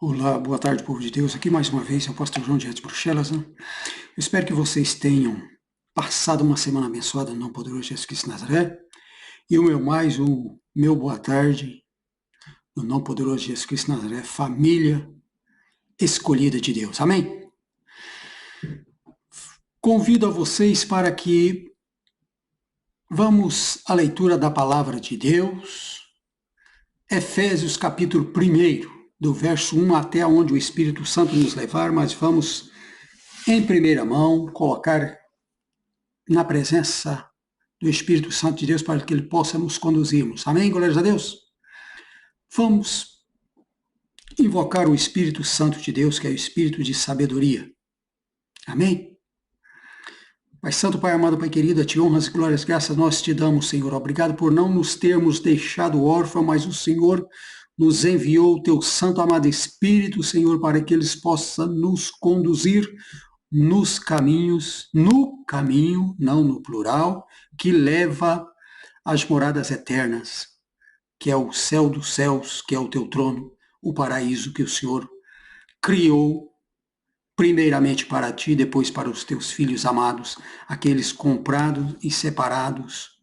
Olá, boa tarde, povo de Deus. Aqui mais uma vez é o pastor João de Bruxelas. Eu espero que vocês tenham passado uma semana abençoada no poderoso Jesus Cristo de Nazaré. E o meu boa tarde no não poderoso Jesus Cristo de Nazaré, família escolhida de Deus. Amém? Convido a vocês para que vamos à leitura da palavra de Deus. Efésios capítulo 1, do verso 1 até onde o Espírito Santo nos levar, mas vamos em primeira mão colocar na presença do Espírito Santo de Deus para que Ele possa nos conduzirmos. Amém? Glórias a Deus. Vamos invocar o Espírito Santo de Deus, que é o Espírito de sabedoria. Amém? Pai Santo, Pai amado, Pai querido, a Ti honras e glórias, graças nós te damos, Senhor. Obrigado por não nos termos deixado órfãos, mas o Senhor nos enviou o Teu Santo amado Espírito, Senhor, para que eles possam nos conduzir nos caminhos, no caminho, não no plural, que leva às moradas eternas, que é o céu dos céus, que é o Teu trono, o paraíso que o Senhor criou primeiramente para Ti, depois para os Teus filhos amados, aqueles comprados e separados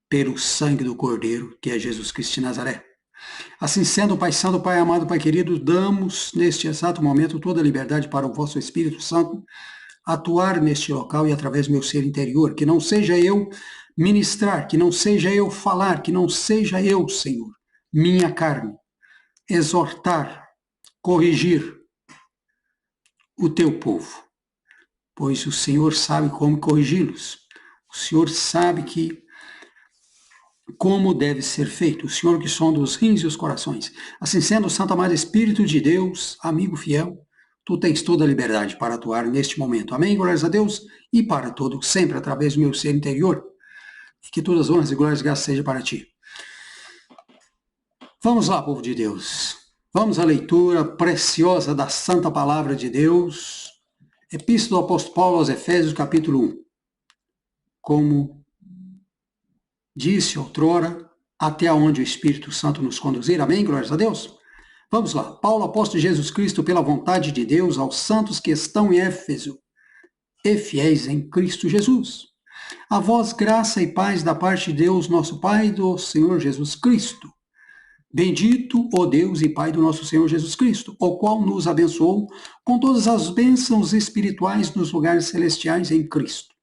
pelo sangue do Cordeiro, que é Jesus Cristo de Nazaré. Assim sendo, Pai Santo, Pai amado, Pai querido, damos neste exato momento toda a liberdade para o vosso Espírito Santo atuar neste local e através do meu ser interior, que não seja eu ministrar, que não seja eu falar, que não seja eu, Senhor, minha carne, exortar, corrigir o teu povo, pois o Senhor sabe como corrigi-los. O Senhor sabe como deve ser feito, o Senhor que sonda os rins e os corações. Assim sendo, Santo amado Espírito de Deus, amigo fiel, Tu tens toda a liberdade para atuar neste momento. Amém? Glórias a Deus e para todo, sempre através do meu ser interior. E que todas as honras e glórias e graças sejam para Ti. Vamos lá, povo de Deus. Vamos à leitura preciosa da Santa Palavra de Deus. Epístola do Apóstolo Paulo aos Efésios, capítulo 1. Como disse outrora, até onde o Espírito Santo nos conduzir. Amém? Glórias a Deus. Vamos lá. Paulo, apóstolo de Jesus Cristo, pela vontade de Deus, aos santos que estão em Éfeso e fiéis em Cristo Jesus. A vós graça e paz da parte de Deus, nosso Pai, e do Senhor Jesus Cristo. Bendito o Deus e Pai do nosso Senhor Jesus Cristo, o qual nos abençoou com todas as bênçãos espirituais nos lugares celestiais em Cristo,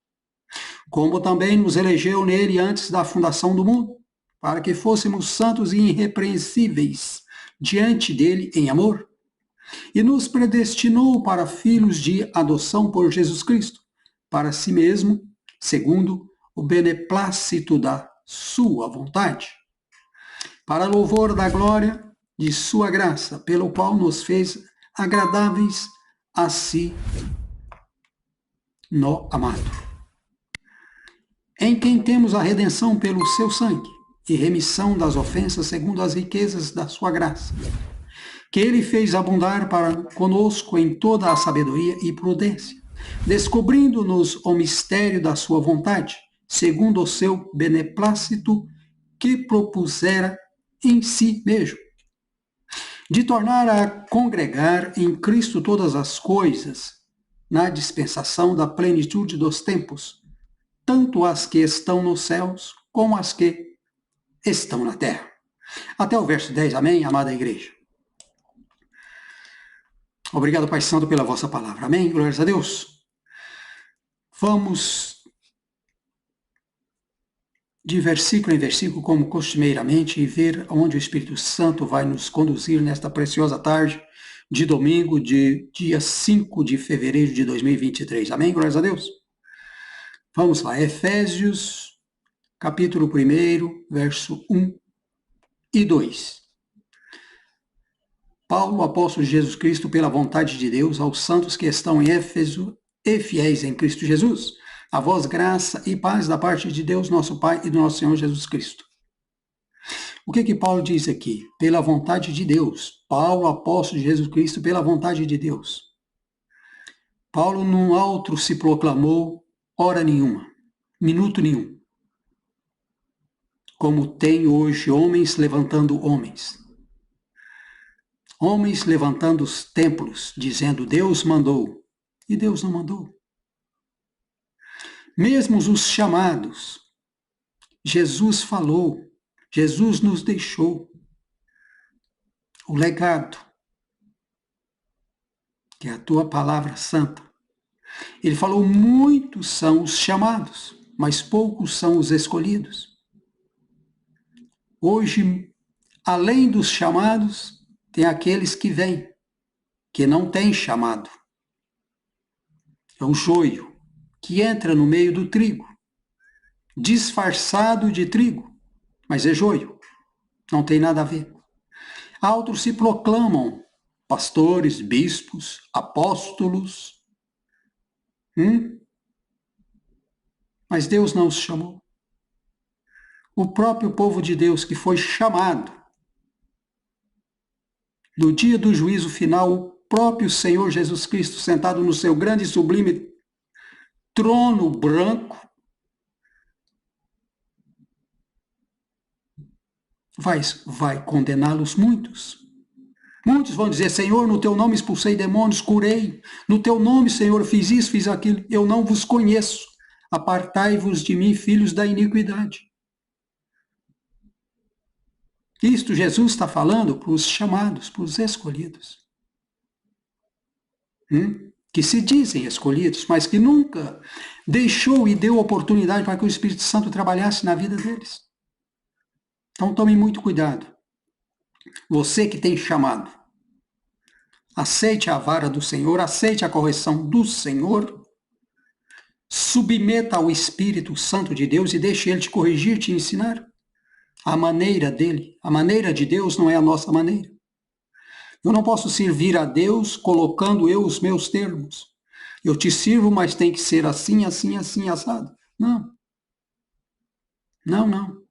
como também nos elegeu nele antes da fundação do mundo, para que fôssemos santos e irrepreensíveis diante dele em amor, e nos predestinou para filhos de adoção por Jesus Cristo, para si mesmo, segundo o beneplácito da sua vontade, para louvor da glória de sua graça, pelo qual nos fez agradáveis a si no amado, em quem temos a redenção pelo seu sangue e remissão das ofensas segundo as riquezas da sua graça, que ele fez abundar para conosco em toda a sabedoria e prudência, descobrindo-nos o mistério da sua vontade, segundo o seu beneplácito que propusera em si mesmo, de tornar a congregar em Cristo todas as coisas, na dispensação da plenitude dos tempos, tanto as que estão nos céus, como as que estão na terra. Até o verso 10, amém, amada igreja? Obrigado, Pai Santo, pela vossa palavra, amém? Glórias a Deus. Vamos de versículo em versículo, como costumeiramente, e ver onde o Espírito Santo vai nos conduzir nesta preciosa tarde de domingo, de dia 5 de fevereiro de 2023. Amém? Glórias a Deus. Vamos lá, Efésios, capítulo 1, verso 1 e 2. Paulo, apóstolo de Jesus Cristo, pela vontade de Deus, aos santos que estão em Éfeso e fiéis em Cristo Jesus, a vós graça e paz da parte de Deus, nosso Pai, e do nosso Senhor Jesus Cristo. O que Paulo diz aqui? Pela vontade de Deus. Paulo, apóstolo de Jesus Cristo, pela vontade de Deus. Paulo num outro se proclamou hora nenhuma, minuto nenhum. Como tem hoje homens levantando homens. Homens levantando os templos, dizendo Deus mandou. E Deus não mandou. Mesmo os chamados, Jesus falou, Jesus nos deixou o legado, que é a tua palavra santa. Ele falou, muitos são os chamados, mas poucos são os escolhidos. Hoje, além dos chamados, tem aqueles que vêm, que não têm chamado. É o joio que entra no meio do trigo, disfarçado de trigo, mas é joio, não tem nada a ver. Outros se proclamam pastores, bispos, apóstolos, mas Deus não os chamou. O próprio povo de Deus que foi chamado, no dia do juízo final, o próprio Senhor Jesus Cristo, sentado no seu grande e sublime trono branco, vai condená-los muitos. Muitos vão dizer, Senhor, no teu nome expulsei demônios, curei. No teu nome, Senhor, fiz isso, fiz aquilo. Eu não vos conheço. Apartai-vos de mim, filhos da iniquidade. Isto Jesus está falando para os chamados, para os escolhidos. Que se dizem escolhidos, mas que nunca deixou e deu oportunidade para que o Espírito Santo trabalhasse na vida deles. Então tome muito cuidado. Você que tem chamado, aceite a vara do Senhor, aceite a correção do Senhor, submeta ao Espírito Santo de Deus e deixe Ele te corrigir, te ensinar. A maneira dele, a maneira de Deus não é a nossa maneira. Eu não posso servir a Deus colocando eu os meus termos. Eu te sirvo, mas tem que ser assim, assim, assim, assado. Não. Não, não.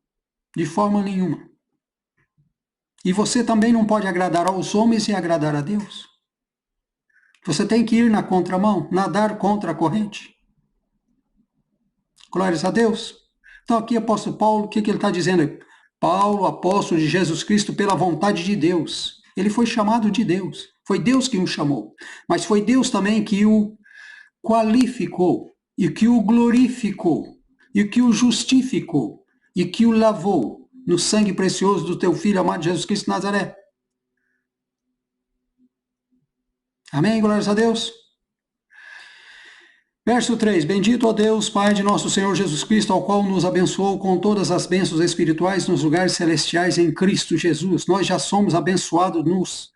De forma nenhuma. E você também não pode agradar aos homens e agradar a Deus. Você tem que ir na contramão, nadar contra a corrente. Glórias a Deus. Então aqui, apóstolo Paulo, o que ele está dizendo aí? Paulo, apóstolo de Jesus Cristo, pela vontade de Deus. Ele foi chamado de Deus. Foi Deus que o chamou. Mas foi Deus também que o qualificou, e que o glorificou, e que o justificou, e que o lavou no sangue precioso do teu Filho amado Jesus Cristo de Nazaré. Amém? Glórias a Deus. Verso 3, bendito ó Deus, Pai de nosso Senhor Jesus Cristo, ao qual nos abençoou com todas as bênçãos espirituais nos lugares celestiais em Cristo Jesus. Nós já somos abençoados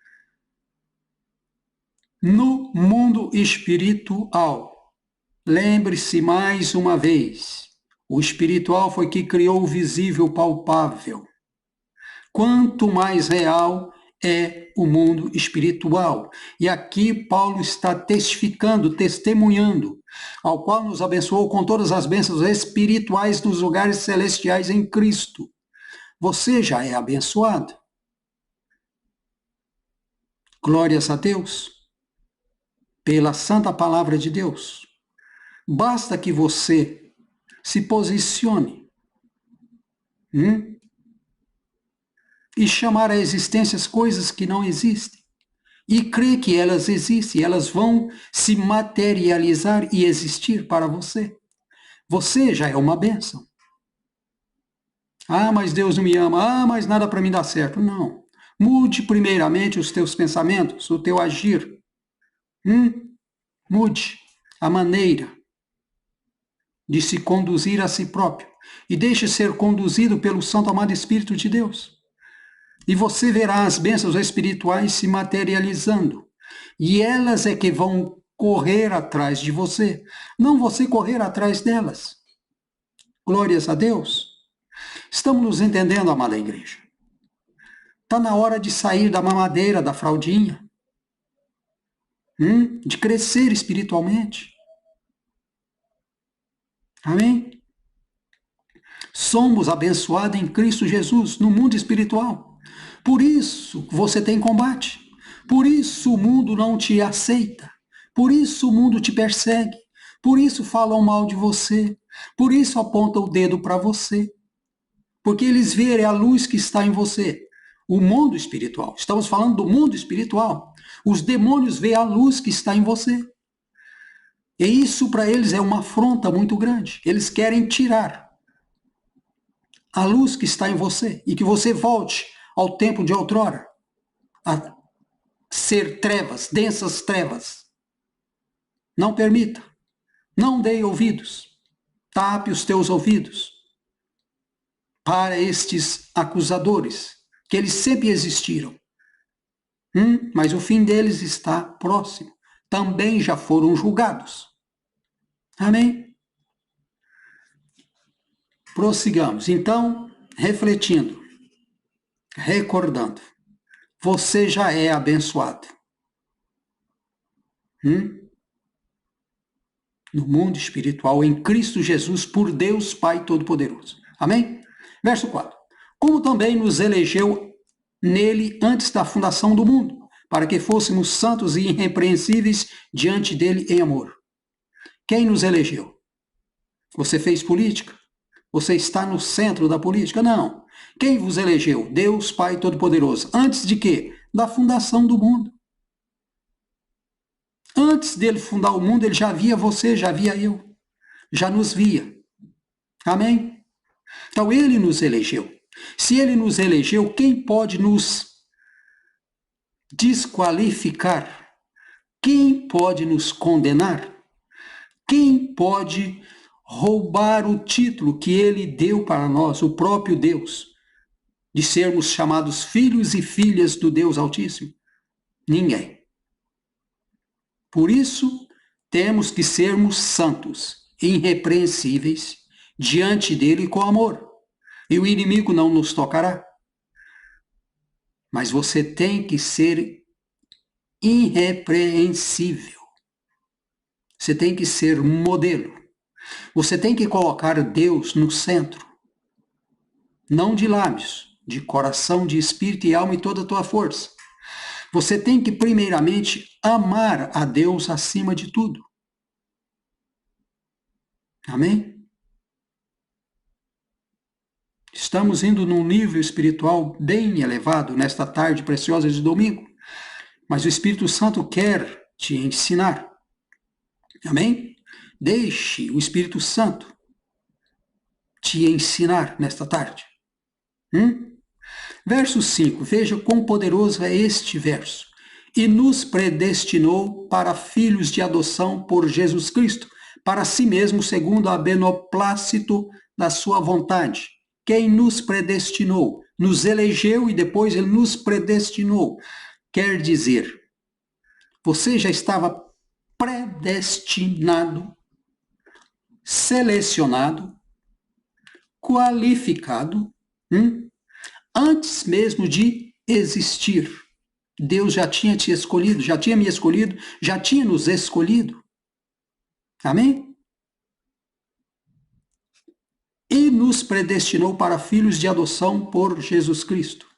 no mundo espiritual. Lembre-se mais uma vez, o espiritual foi que criou o visível, palpável. Quanto mais real é o mundo espiritual. E aqui Paulo está testificando, testemunhando, ao qual nos abençoou com todas as bênçãos espirituais nos lugares celestiais em Cristo. Você já é abençoado. Glórias a Deus, pela santa palavra de Deus. Basta que você se posicione e chamar à existência as coisas que não existem. E crer que elas existem, elas vão se materializar e existir para você. Você já é uma bênção. Ah, mas Deus não me ama. Ah, mas nada para mim dá certo. Não. Mude primeiramente os teus pensamentos, o teu agir. Mude a maneira de se conduzir a si próprio. E deixe ser conduzido pelo Santo Amado Espírito de Deus. E você verá as bênçãos espirituais se materializando. E elas é que vão correr atrás de você. Não você correr atrás delas. Glórias a Deus. Estamos nos entendendo, amada igreja. Está na hora de sair da mamadeira, da fraldinha. De crescer espiritualmente. Amém? Somos abençoados em Cristo Jesus, no mundo espiritual. Por isso você tem combate. Por isso o mundo não te aceita. Por isso o mundo te persegue. Por isso falam mal de você. Por isso apontam o dedo para você. Porque eles verem a luz que está em você. O mundo espiritual. Estamos falando do mundo espiritual. Os demônios veem a luz que está em você. E isso para eles é uma afronta muito grande. Eles querem tirar a luz que está em você e que você volte ao tempo de outrora, a ser trevas, densas trevas. Não permita. Não dê ouvidos. Tape os teus ouvidos para estes acusadores, que eles sempre existiram. Mas o fim deles está próximo. Também já foram julgados. Amém? Prossigamos. Então, refletindo, recordando, você já é abençoado. No mundo espiritual, em Cristo Jesus, por Deus Pai Todo-Poderoso. Amém? Verso 4. Como também nos elegeu nele antes da fundação do mundo, para que fôssemos santos e irrepreensíveis diante dele em amor. Quem nos elegeu? Você fez política? Você está no centro da política? Não. Quem vos elegeu? Deus Pai Todo-Poderoso. Antes de quê? Da fundação do mundo. Antes dele fundar o mundo, ele já via você, já via eu. Já nos via. Amém? Então, ele nos elegeu. Se ele nos elegeu, quem pode nos desqualificar? Quem pode nos condenar? Quem pode roubar o título que ele deu para nós, o próprio Deus, de sermos chamados filhos e filhas do Deus Altíssimo? Ninguém. Por isso, temos que sermos santos, irrepreensíveis, diante dele com amor. E o inimigo não nos tocará. Mas você tem que ser irrepreensível. Você tem que ser modelo. Você tem que colocar Deus no centro. Não de lábios, de coração, de espírito e alma e toda a tua força. Você tem que, primeiramente, amar a Deus acima de tudo. Amém? Estamos indo num nível espiritual bem elevado nesta tarde preciosa de domingo. Mas o Espírito Santo quer te ensinar. Amém? Deixe o Espírito Santo te ensinar nesta tarde. Verso 5, veja quão poderoso é este verso. E nos predestinou para filhos de adoção por Jesus Cristo, para si mesmo, segundo a beneplácito da sua vontade. Quem nos predestinou? Nos elegeu e depois ele nos predestinou. Quer dizer, você já estava predestinado, selecionado, qualificado, antes mesmo de existir. Deus já tinha te escolhido, já tinha me escolhido, já tinha nos escolhido. Amém? E nos predestinou para filhos de adoção por Jesus Cristo.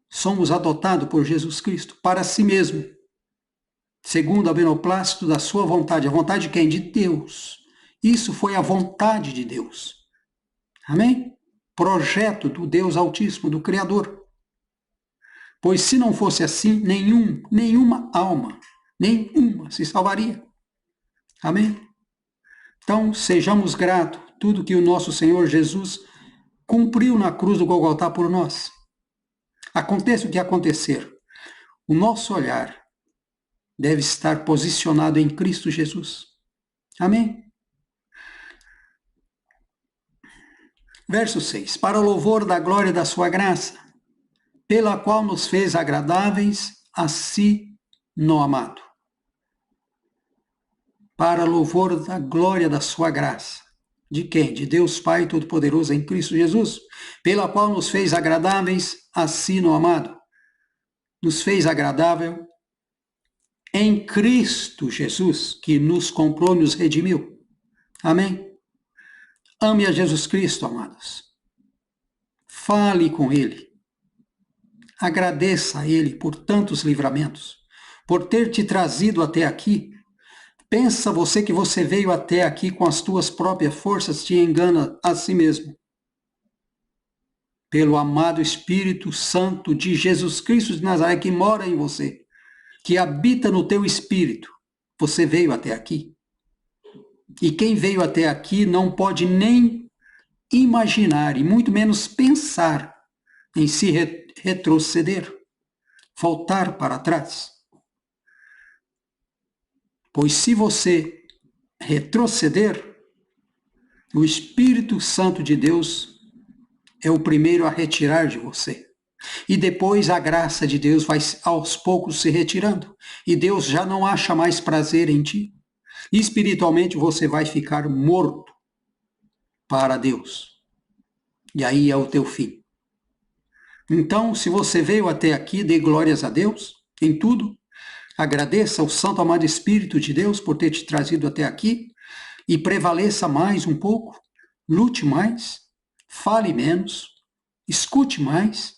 Somos adotados por Jesus Cristo, para si mesmo, segundo a beneplácito da sua vontade. A vontade de quem? De Deus. Isso foi a vontade de Deus. Amém? Projeto do Deus Altíssimo, do Criador. Pois se não fosse assim, nenhuma alma, nenhuma se salvaria. Amém? Então, sejamos gratos tudo que o nosso Senhor Jesus cumpriu na cruz do Golgotá por nós. Aconteça o que acontecer, o nosso olhar deve estar posicionado em Cristo Jesus. Amém? Verso 6. Para o louvor da glória da sua graça, pela qual nos fez agradáveis a si no amado. Para louvor da glória da sua graça. De quem? De Deus Pai Todo-Poderoso em Cristo Jesus, pela qual nos fez agradáveis a si no amado. Nos fez agradável em Cristo Jesus, que nos comprou e nos redimiu. Amém? Ame a Jesus Cristo, amados. Fale com Ele. Agradeça a Ele por tantos livramentos, por ter te trazido até aqui. Pensa você que você veio até aqui com as tuas próprias forças, te engana a si mesmo. pelo amado Espírito Santo de Jesus Cristo de Nazaré, que mora em você, que habita no teu espírito. Você veio até aqui. E quem veio até aqui não pode nem imaginar, e muito menos pensar em se retroceder, voltar para trás. Pois se você retroceder, o Espírito Santo de Deus é o primeiro a retirar de você. E depois a graça de Deus vai aos poucos se retirando. E Deus já não acha mais prazer em ti. E espiritualmente você vai ficar morto para Deus. E aí é o teu fim. Então, se você veio até aqui, dê glórias a Deus em tudo. Agradeça ao Santo Amado Espírito de Deus por ter te trazido até aqui. E prevaleça mais um pouco. Lute mais. Fale menos. Escute mais.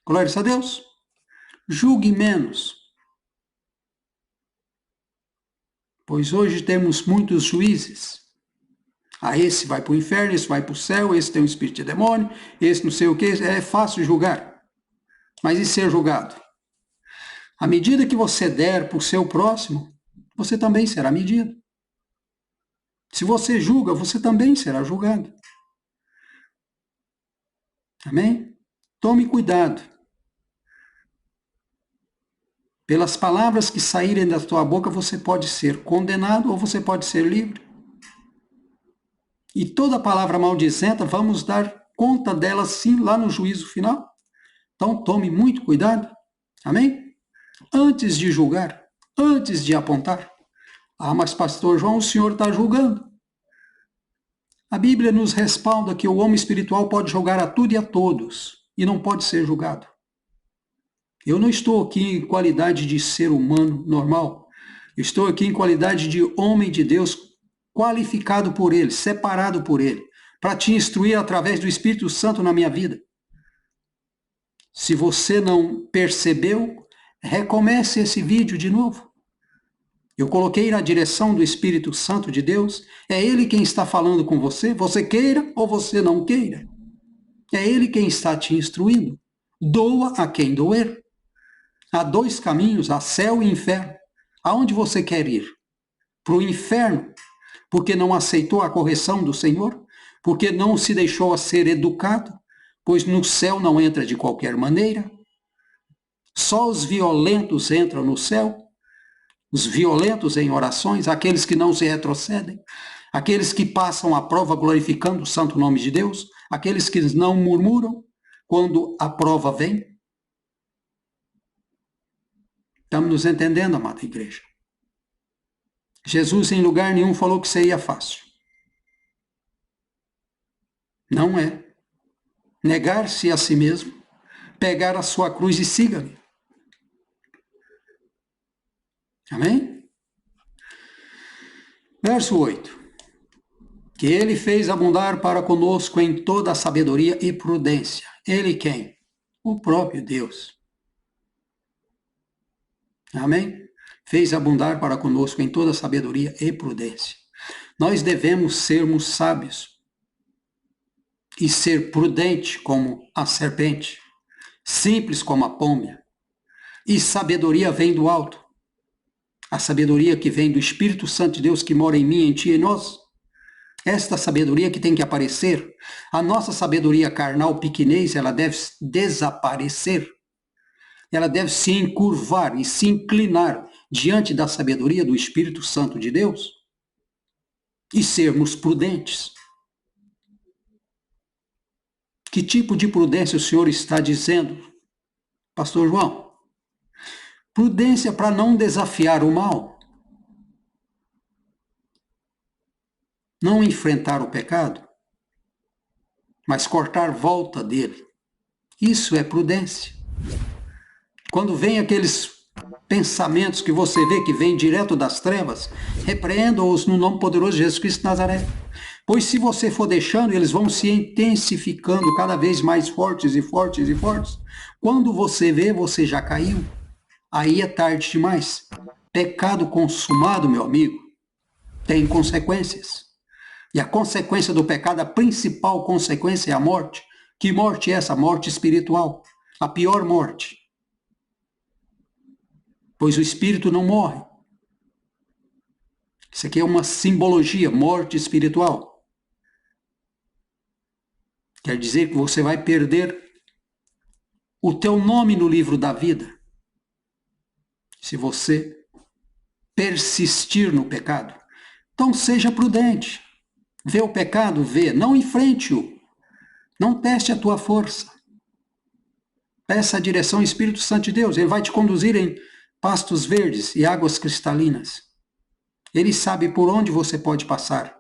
Glórias a Deus. Julgue menos. Pois hoje temos muitos juízes. Esse vai para o inferno, esse vai para o céu, esse tem um espírito de demônio, esse não sei o que. É fácil julgar. Mas e ser julgado? À medida que você der para o seu próximo, você também será medido. Se você julga, você também será julgado. Amém? Tome cuidado. Pelas palavras que saírem da tua boca, você pode ser condenado ou você pode ser livre. E toda palavra maldizenta, vamos dar conta dela sim lá no juízo final. Então tome muito cuidado. Amém? Antes de julgar, antes de apontar. Mas pastor João, o senhor está julgando. A Bíblia nos respalda que o homem espiritual pode julgar a tudo e a todos, e não pode ser julgado. Eu não estou aqui em qualidade de ser humano normal. Eu estou aqui em qualidade de homem de Deus, qualificado por Ele, separado por Ele, para te instruir através do Espírito Santo na minha vida. Se você não percebeu, recomece esse vídeo de novo. Eu coloquei na direção do Espírito Santo de Deus. É Ele quem está falando com você, você queira ou você não queira. É Ele quem está te instruindo. Doa a quem doer. Há dois caminhos, há céu e inferno. Aonde você quer ir? Para o inferno, porque não aceitou a correção do Senhor? Porque não se deixou ser educado? Pois no céu não entra de qualquer maneira. Só os violentos entram no céu. Os violentos em orações, aqueles que não se retrocedem, aqueles que passam a prova glorificando o santo nome de Deus, aqueles que não murmuram quando a prova vem. Estamos nos entendendo, amada igreja? Jesus em lugar nenhum falou que seria fácil. Não é. Negar-se a si mesmo, pegar a sua cruz e siga-me. Amém? Verso 8. Que ele fez abundar para conosco em toda a sabedoria e prudência. Ele quem? O próprio Deus. Amém? Fez abundar para conosco em toda a sabedoria e prudência. Nós devemos sermos sábios e ser prudente como a serpente, simples como a pomba. E sabedoria vem do alto. A sabedoria que vem do Espírito Santo de Deus que mora em mim, em ti e em nós. Esta sabedoria que tem que aparecer. A nossa sabedoria carnal pequenez, ela deve desaparecer. Ela deve se encurvar e se inclinar diante da sabedoria do Espírito Santo de Deus e sermos prudentes. Que tipo de prudência o Senhor está dizendo, Pastor João? Prudência para não desafiar o mal, não enfrentar o pecado, mas cortar volta dele. Isso é prudência. Quando vem aqueles pensamentos que você vê que vêm direto das trevas, repreenda-os no nome poderoso de Jesus Cristo de Nazaré. Pois se você for deixando, eles vão se intensificando cada vez mais fortes e fortes e fortes. Quando você vê, você já caiu. Aí é tarde demais. Pecado consumado, meu amigo, tem consequências. E a consequência do pecado, a principal consequência é a morte. Que morte é essa? Morte espiritual. A pior morte. Pois o espírito não morre. Isso aqui é uma simbologia, morte espiritual. Quer dizer que você vai perder o teu nome no livro da vida se você persistir no pecado. Então seja prudente. Vê o pecado, vê. Não enfrente-o. Não teste a tua força. Peça a direção ao Espírito Santo de Deus. Ele vai te conduzir em pastos verdes e águas cristalinas. Ele sabe por onde você pode passar.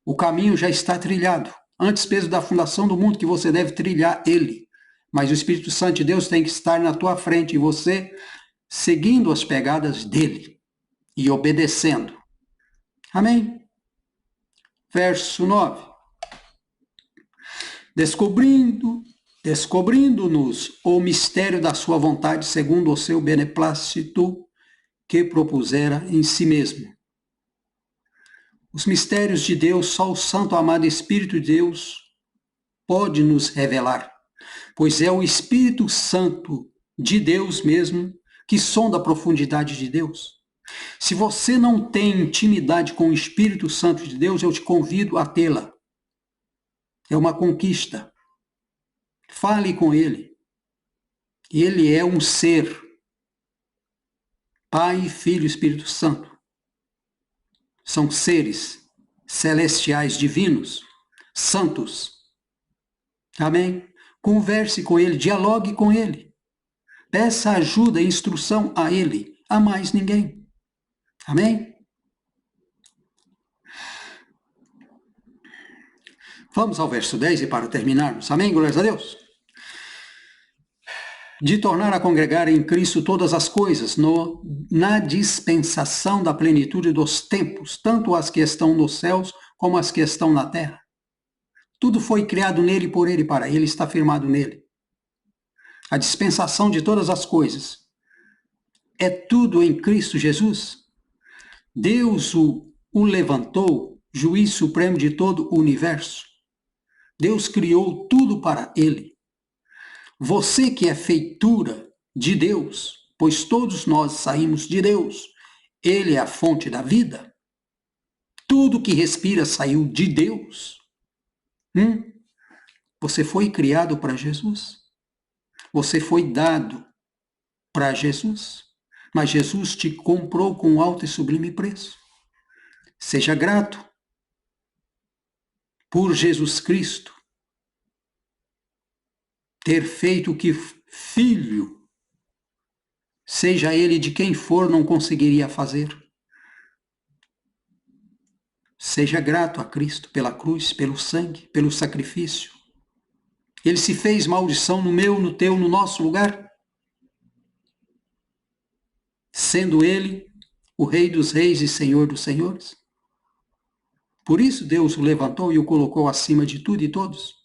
O caminho já está trilhado. Antes mesmo da fundação do mundo que você deve trilhar ele. Mas o Espírito Santo de Deus tem que estar na tua frente e você seguindo as pegadas dele e obedecendo. Amém? Verso 9. Descobrindo-nos o mistério da sua vontade segundo o seu beneplácito que propusera em si mesmo. Os mistérios de Deus, só o Santo Amado Espírito de Deus pode nos revelar, pois é o Espírito Santo de Deus mesmo que sonda a profundidade de Deus. Se você não tem intimidade com o Espírito Santo de Deus, eu te convido a tê-la. É uma conquista. Fale com ele. Ele é um ser. Pai, Filho e Espírito Santo. São seres celestiais divinos, santos. Amém? Converse com ele, dialogue com ele. Peça ajuda e instrução a ele, a mais ninguém. Amém? Vamos ao verso 10 e para terminarmos. Amém? Glórias a Deus. De tornar a congregar em Cristo todas as coisas, na dispensação da plenitude dos tempos, tanto as que estão nos céus como as que estão na terra. Tudo foi criado nele, por ele e para ele, está firmado nele. A dispensação de todas as coisas é tudo em Cristo Jesus. Deus o levantou, juiz supremo de todo o universo. Deus criou tudo para ele. Você que é feitura de Deus, pois todos nós saímos de Deus. Ele é a fonte da vida. Tudo que respira saiu de Deus. Você foi criado para Jesus. Você foi dado para Jesus. Mas Jesus te comprou com alto e sublime preço. Seja grato por Jesus Cristo ter feito o que filho, seja ele de quem for, não conseguiria fazer. Seja grato a Cristo pela cruz, pelo sangue, pelo sacrifício. Ele se fez maldição no meu, no teu, no nosso lugar, sendo ele o Rei dos reis e Senhor dos senhores. Por isso Deus o levantou e o colocou acima de tudo e todos.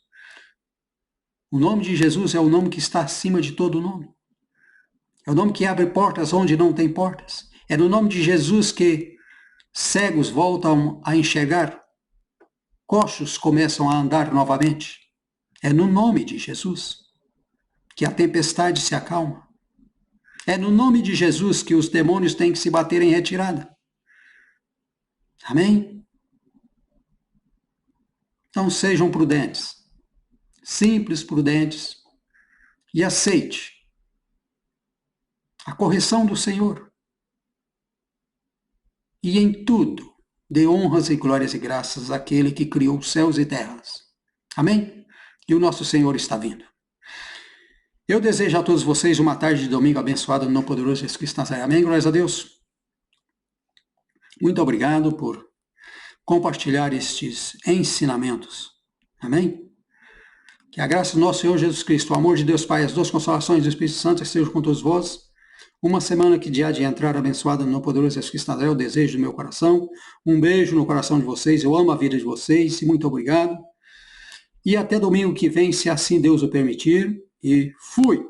O nome de Jesus é o nome que está acima de todo nome. É o nome que abre portas onde não tem portas. É no nome de Jesus que cegos voltam a enxergar, coxos começam a andar novamente. É no nome de Jesus que a tempestade se acalma. É no nome de Jesus que os demônios têm que se bater em retirada. Amém? Então sejam prudentes. Simples, prudentes, e aceite a correção do Senhor. E em tudo, dê honras e glórias e graças àquele que criou céus e terras. Amém? E o nosso Senhor está vindo. Eu desejo a todos vocês uma tarde de domingo abençoada no nome poderoso de Jesus Cristo Nazaré. Amém? Glórias a Deus. Muito obrigado por compartilhar estes ensinamentos. Amém? Que a graça do nosso Senhor Jesus Cristo, o amor de Deus Pai, as duas consolações do Espírito Santo estejam com todos vós. Uma semana que dia de entrar abençoada no poderoso Jesus Cristo Nazaré, o desejo do meu coração. Um beijo no coração de vocês, eu amo a vida de vocês, muito obrigado. E até domingo que vem, se assim Deus o permitir. E fui!